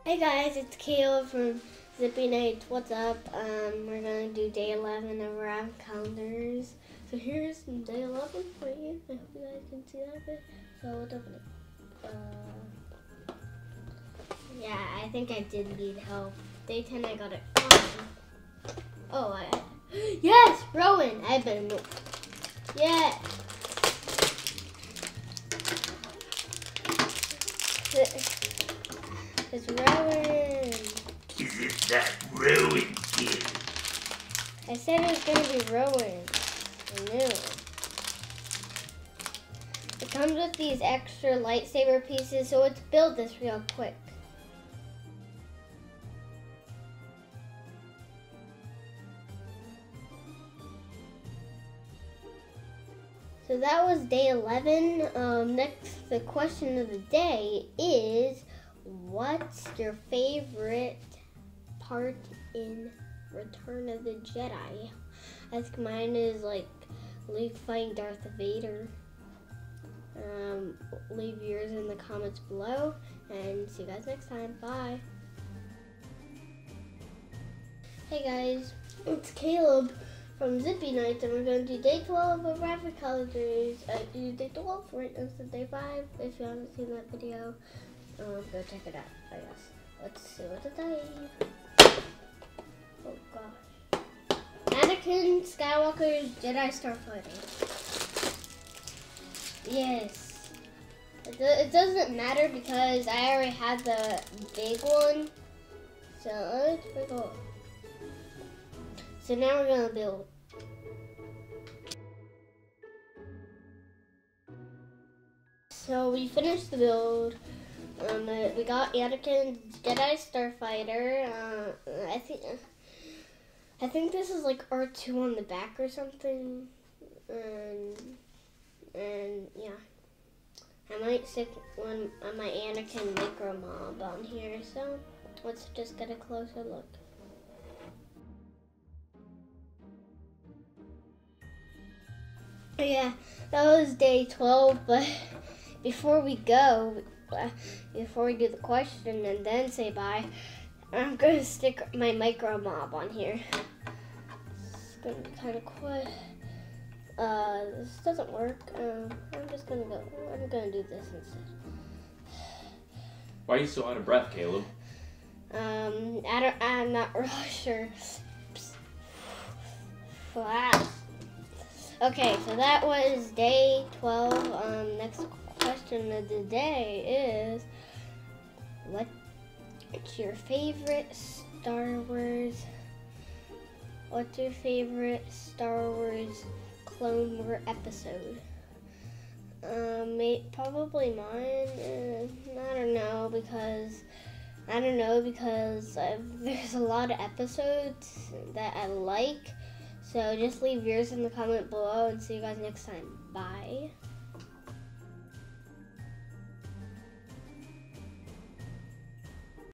Hey guys, it's Caleb from ZippyKnights. What's up? We're gonna do day 11 of our app calendars. So here's day 11 for you. I hope you guys can see that a bit. So let's open it. Yeah, I think I did need help. Day 10, I got it on. Yes, Rowan. I've been. Yeah. It's Rowan. Is it that Rowan kid? I said it was gonna be Rowan. I knew. It comes with these extra lightsaber pieces, so let's build this real quick. So that was day 11. Next, the question of the day is, what's your favorite part in Return of the Jedi? I think mine is like Luke fighting Darth Vader. Leave yours in the comments below, and see you guys next time. Bye. Hey guys, it's Caleb from ZippyKnights, and we're going to do day 12 of Rapid Calendars. I do day 12 right now, so day 5. If you haven't seen that video, go check it out, I guess. Let's see what the day. Oh gosh. Anakin Skywalker's Jedi Starfighter. Yes. It doesn't matter because I already had the big one. So let's pick up. So now we're gonna build. So we finished the build. We got Anakin's Jedi Starfighter. I think this is like R2 on the back or something. And yeah. I might stick one on my Anakin Micro Mob on here. So let's just get a closer look. Yeah, that was day 12, but before we do the question and then say bye, I'm going to stick my Micro Mob on here. It's going to be kind of quiet. This doesn't work. I'm going to do this instead. Why are you so out of breath, Caleb? I'm not really sure. Wow. Okay, so that was day 12. Next question of the day is, what's your favorite Star Wars? What's your favorite Star Wars Clone Wars episode? Probably mine. I don't know because there's a lot of episodes that I like. So just leave yours in the comment below and see you guys next time. Bye.